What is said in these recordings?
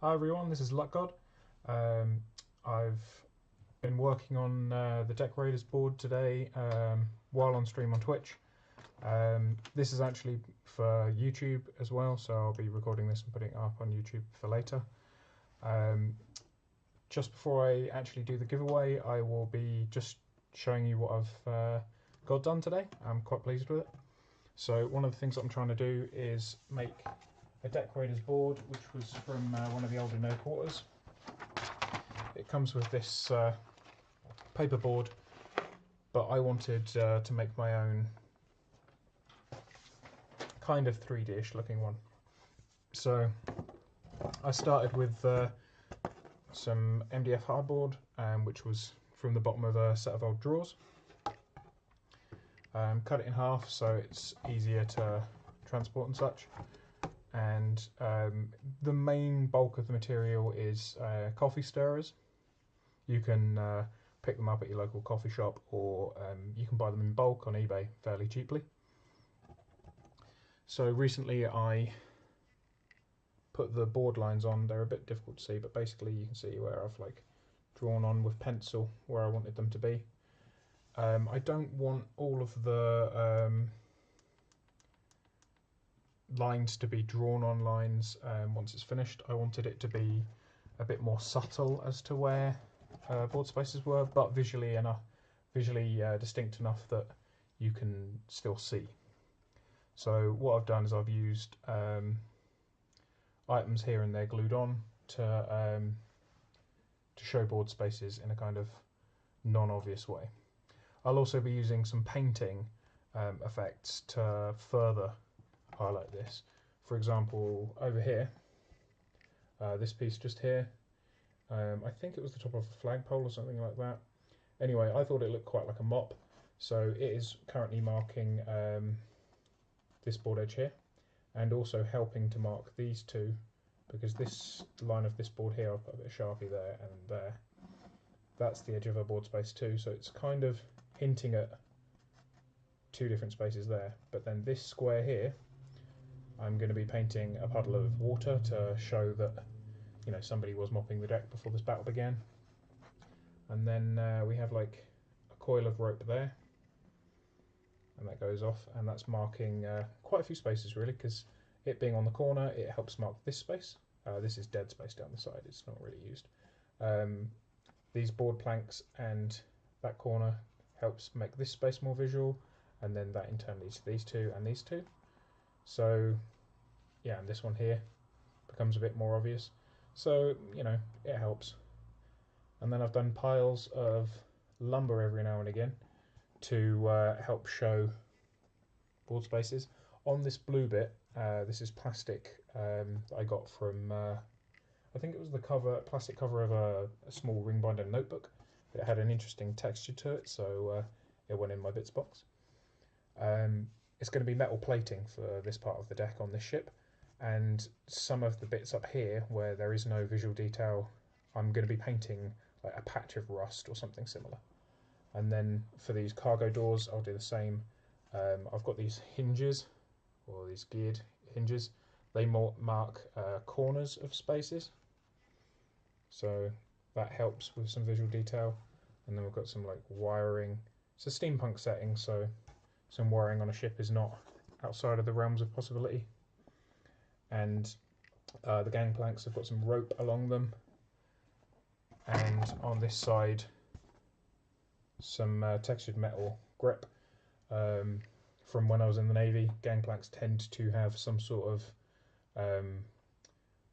Hi everyone, this is LuckGod. Um, I've been working on the Deck Raiders board today while on stream on Twitch. This is actually for YouTube as well, so I'll be recording this and putting it up on YouTube for later. Um, just before I actually do the giveaway, I will be just showing you what I've got done today. I'm quite pleased with it. So one of the things that I'm trying to do is make a Deck Raiders board, which was from one of the older No Quarters. It comes with this paper board, but I wanted to make my own kind of 3D-ish looking one. So I started with some MDF hardboard, which was from the bottom of a set of old drawers. Cut it in half so it's easier to transport and such. And the main bulk of the material is coffee stirrers. You can pick them up at your local coffee shop, or you can buy them in bulk on eBay fairly cheaply. So recently I put the board lines on. They're a bit difficult to see, but basically you can see where I've like drawn on with pencil where I wanted them to be. I don't want all of the lines to be drawn on lines once it's finished. I wanted it to be a bit more subtle as to where board spaces were, but visually distinct enough that you can still see. So what I've done is I've used items here and there glued on to show board spaces in a kind of non-obvious way. I'll also be using some painting effects to further highlight this. For example, over here, this piece just here, I think it was the top of a flagpole or something like that. Anyway, I thought it looked quite like a mop, so it is currently marking this board edge here, and also helping to mark these two, because this line of this board here, I've put a bit of Sharpie there and there. That's the edge of a board space too, so it's kind of hinting at two different spaces there. But then this square here, I'm going to be painting a puddle of water to show that, you know, somebody was mopping the deck before this battle began. And then we have like a coil of rope there, and that goes off, and that's marking quite a few spaces really, because it being on the corner, it helps mark this space. This is dead space down the side, it's not really used. These board planks and that corner helps make this space more visual, and then that in turn leads to these two and these two. So yeah, and this one here becomes a bit more obvious. So, you know, it helps. And then I've done piles of lumber every now and again to help show board spaces. On this blue bit, this is plastic that I got from, I think it was the plastic cover of a small ring binder notebook. It had an interesting texture to it, so it went in my bits box. It's going to be metal plating for this part of the deck on this ship, and some of the bits up here where there is no visual detail, I'm going to be painting like a patch of rust or something similar. And then for these cargo doors, I'll do the same. I've got these hinges, or these geared hinges. They mark corners of spaces, so that helps with some visual detail. And then we've got some like wiring. It's a steampunk setting, so some wiring on a ship is not outside of the realms of possibility. And the gangplanks have got some rope along them, and on this side some textured metal grip. From when I was in the Navy, gangplanks tend to have some sort of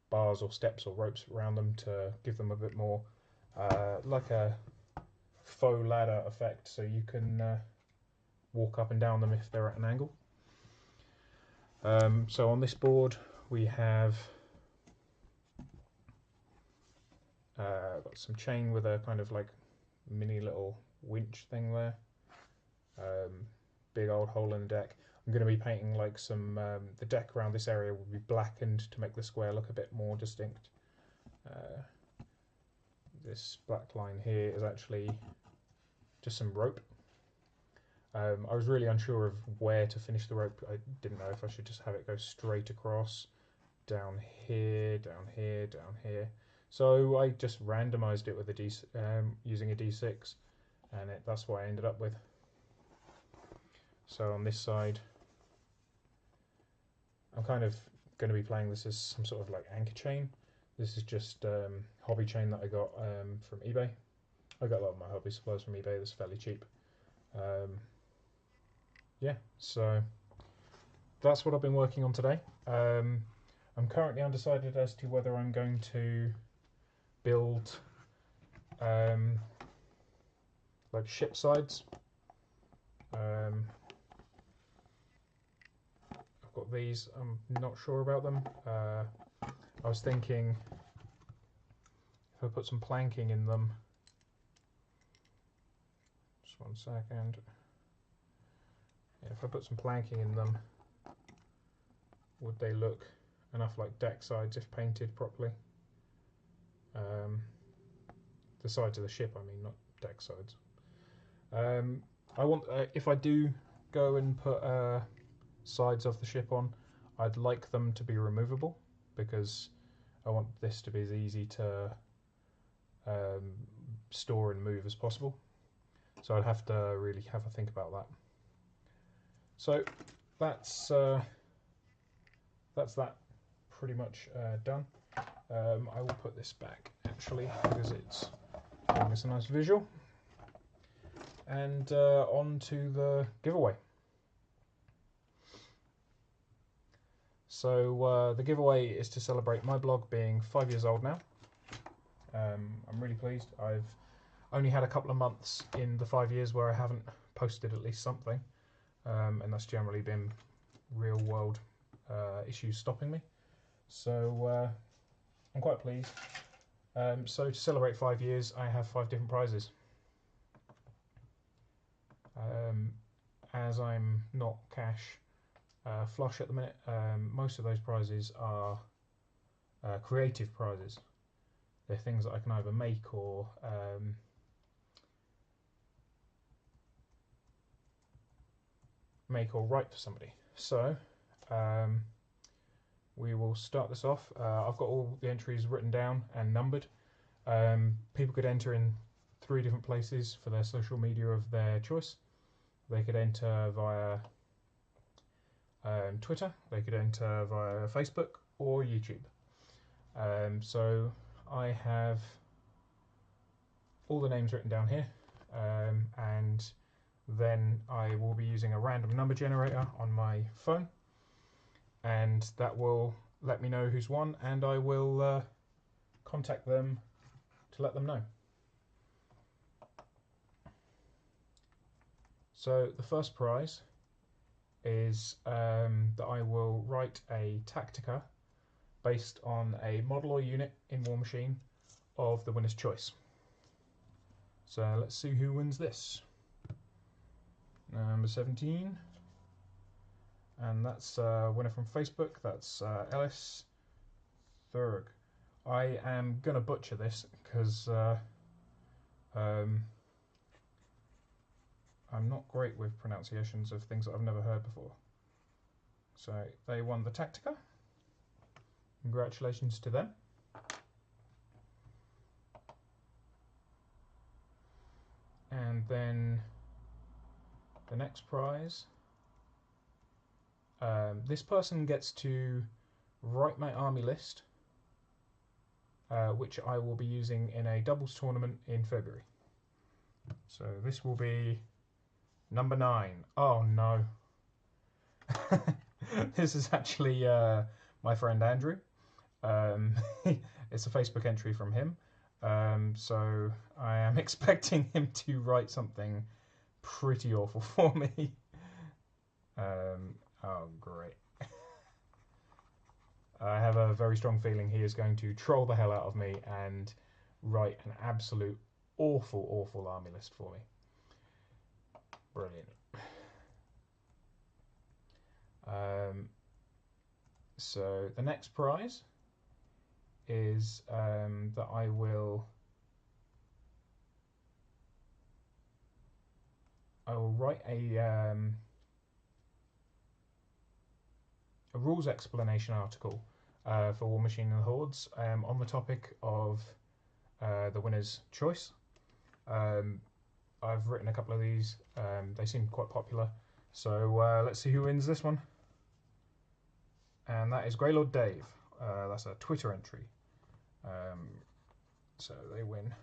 bars or steps or ropes around them to give them a bit more like a faux ladder effect, so you can walk up and down them if they're at an angle. So on this board we have got some chain with a kind of like mini little winch thing there. Big old hole in the deck. I'm going to be painting like some, the deck around this area will be blackened to make the square look a bit more distinct. This black line here is actually just some rope. I was really unsure of where to finish the rope. I didn't know if I should just have it go straight across, down here, down here, down here. So I just randomized it with a using a D6, and that's what I ended up with. So on this side, I'm kind of going to be playing this as some sort of like anchor chain. This is just hobby chain that I got from eBay. I got a lot of my hobby supplies from eBay. That's fairly cheap. Yeah, so that's what I've been working on today. I'm currently undecided as to whether I'm going to build like ship sides. I've got these. I'm not sure about them. I was thinking if I put some planking in them. Just 1 second. Yeah, if I put some planking in them, would they look enough like deck sides if painted properly? The sides of the ship, I mean, not deck sides. I want, if I do go and put sides of the ship on, I'd like them to be removable, because I want this to be as easy to store and move as possible. So I'd have to really have a think about that. So that's that pretty much done. I will put this back actually because it's giving us a nice visual. And on to the giveaway. So the giveaway is to celebrate my blog being 5 years old now. I'm really pleased. I've only had a couple of months in the 5 years where I haven't posted at least something, and that's generally been real world issues stopping me. So I'm quite pleased. So to celebrate 5 years, I have 5 different prizes. As I'm not cash flush at the minute, most of those prizes are creative prizes. They're things that I can either make or write for somebody. So we will start this off. I've got all the entries written down and numbered. People could enter in 3 different places for their social media of their choice. They could enter via Twitter, they could enter via Facebook or YouTube. So I have all the names written down here, and then I will be using a random number generator on my phone, and that will let me know who's won, and I will contact them to let them know. So the first prize is that I will write a Tactica based on a model or unit in War Machine of the winner's choice. So let's see who wins this. Number 17, and that's a winner from Facebook. That's Ellis Thurg. I am gonna butcher this because I'm not great with pronunciations of things that I've never heard before. So they won the Tactica. Congratulations to them. And then the next prize, this person gets to write my army list, which I will be using in a doubles tournament in February. So this will be number 9. Oh no. This is actually my friend Andrew. It's a Facebook entry from him. So I am expecting him to write something pretty awful for me. Oh great. I have a very strong feeling he is going to troll the hell out of me and write an absolute awful army list for me. Brilliant. So the next prize is that I will write a rules explanation article for War Machine and the Hordes on the topic of the winner's choice. I've written a couple of these. They seem quite popular. So let's see who wins this one. And that is Greylord Dave. That's a Twitter entry. So they win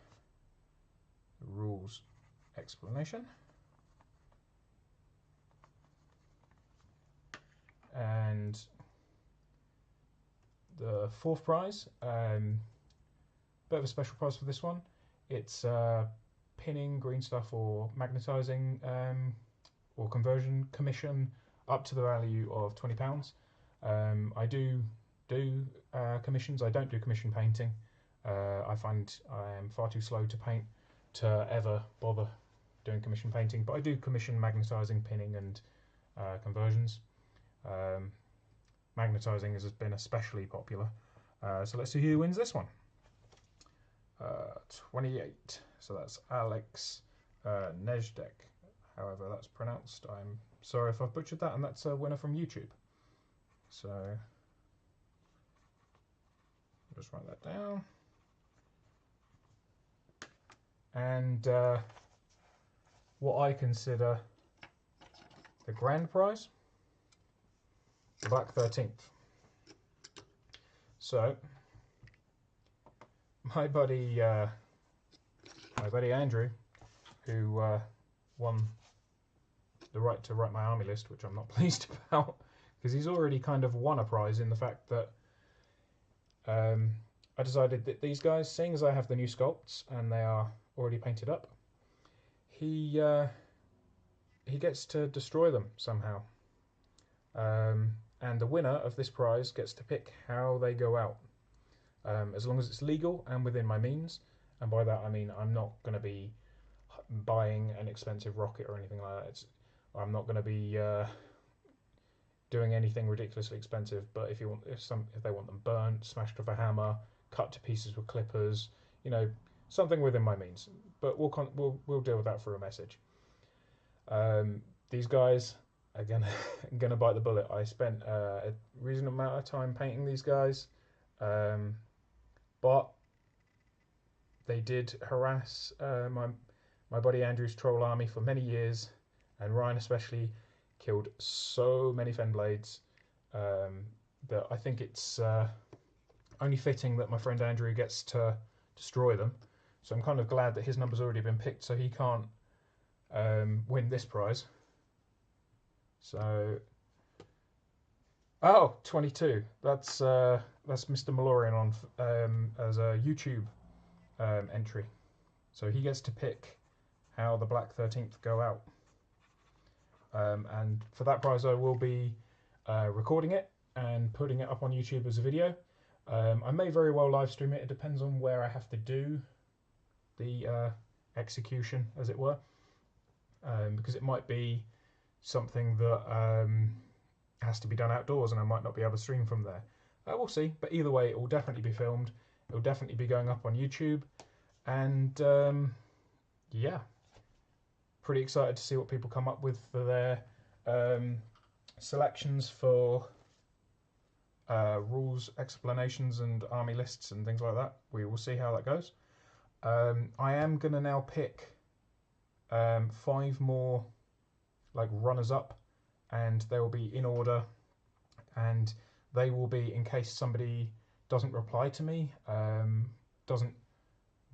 the rules explanation. And the fourth prize, bit of a special prize for this one. It's pinning, green stuff, or magnetizing or conversion commission up to the value of £20. I do commissions. I don't do commission painting. I find I am far too slow to paint to ever bother doing commission painting, but I do commission magnetizing, pinning, and conversions. Magnetizing has been especially popular. So let's see who wins this one. 28. So that's Alex Nejdek. However that's pronounced. I'm sorry if I've butchered that, and that's a winner from YouTube. So I'll just write that down. And what I consider the grand prize, the Black 13th. So my buddy Andrew, who won the right to write my army list, which I'm not pleased about, because he's already kind of won a prize in the fact that I decided that these guys, seeing as I have the new sculpts and they are already painted up, he gets to destroy them somehow. And the winner of this prize gets to pick how they go out, as long as it's legal and within my means. And by that I mean I'm not going to be buying an expensive rocket or anything like that. I'm not going to be doing anything ridiculously expensive. But if they want them burnt, smashed with a hammer, cut to pieces with clippers, you know, something within my means. But we'll deal with that through a message. These guys are gonna bite the bullet. I spent a reasonable amount of time painting these guys, but they did harass my buddy Andrew's troll army for many years, and Ryan especially killed so many Fenblades that I think it's only fitting that my friend Andrew gets to destroy them. So I'm kind of glad that his number's already been picked, so he can't win this prize. So, 22. That's Mr. Malorian on as a YouTube entry. So he gets to pick how the Black 13th go out. And for that prize, I will be recording it and putting it up on YouTube as a video. I may very well live stream it. It depends on where I have to do the execution, as it were, because it might be something that has to be done outdoors and I might not be able to stream from there. We'll see, but either way it will definitely be filmed. It will definitely be going up on YouTube, and yeah, pretty excited to see what people come up with for their selections for rules explanations and army lists and things like that. We will see how that goes. I am going to now pick 5 more like runners up, and they will be in order, and they will be in case somebody doesn't reply to me, doesn't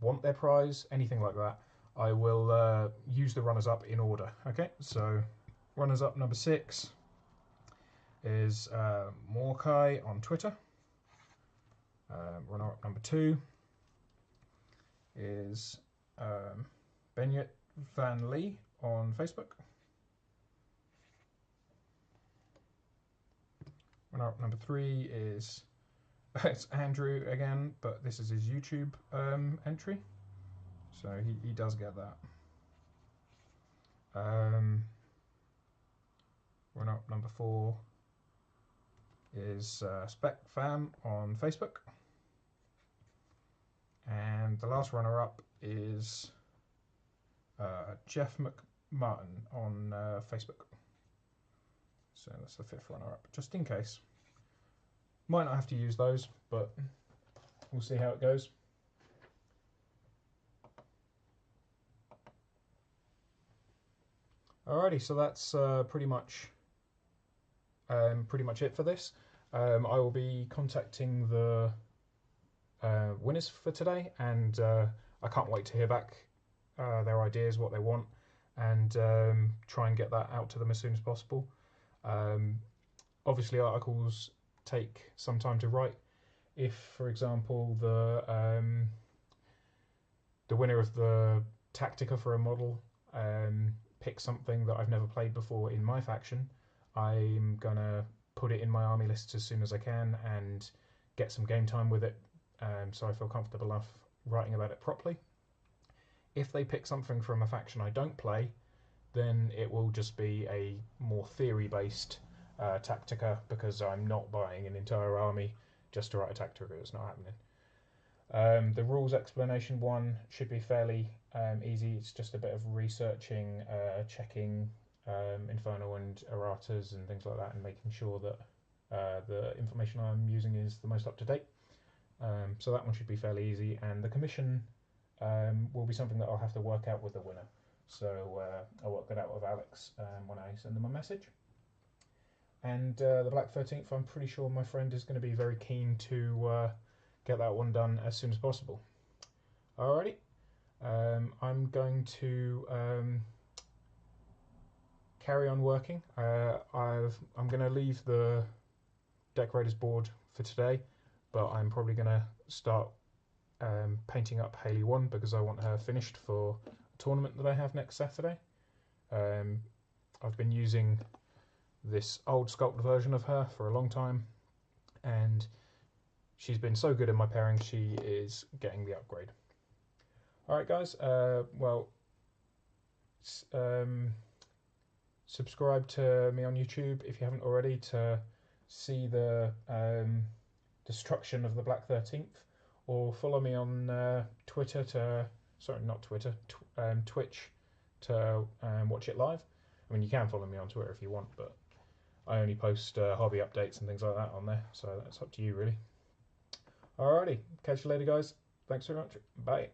want their prize, anything like that. I will use the runners up in order. Okay, so runners up number 6 is Morkai on Twitter. Runner up number 2 is Benyet Van Lee on Facebook. Runner up number 3 is it's Andrew again, but this is his YouTube entry, so he does get that. Runner up number 4 is Spec Fam on Facebook, and the last runner up is Jeff McMartin on Facebook. So that's the 5th runner up, just in case. Might not have to use those, but we'll see how it goes. Alrighty, so that's pretty much it for this. I will be contacting the winners for today, and I can't wait to hear back their ideas, what they want, and try and get that out to them as soon as possible. Obviously, articles take some time to write. If, for example, the winner of the Tactica for a model picks something that I've never played before in my faction, I'm gonna put it in my army lists as soon as I can and get some game time with it, so I feel comfortable enough writing about it properly. If they pick something from a faction I don't play, then it will just be a more theory-based Tactica, because I'm not buying an entire army just to write a Tactica. It's not happening. The rules explanation one should be fairly easy. It's just a bit of researching, checking Infernal and erratas and things like that, and making sure that the information I'm using is the most up to date. So that one should be fairly easy, and the commission will be something that I'll have to work out with the winner. So I'll work that out with Alex when I send them a message. And the Black 13th, I'm pretty sure my friend is going to be very keen to get that one done as soon as possible. Alrighty, I'm going to carry on working. I'm going to leave the Decorators board for today, but I'm probably going to start painting up Haley 1 because I want her finished for a tournament that I have next Saturday. I've been using this old sculpt version of her for a long time, and she's been so good in my pairing, she is getting the upgrade. Alright guys, subscribe to me on YouTube if you haven't already to see the destruction of the Black 13th, or follow me on Twitter to, sorry, not Twitter, Twitch to watch it live. I mean, you can follow me on Twitter if you want, but I only post hobby updates and things like that on there, so that's up to you really. Alrighty, catch you later guys. Thanks very much. Bye.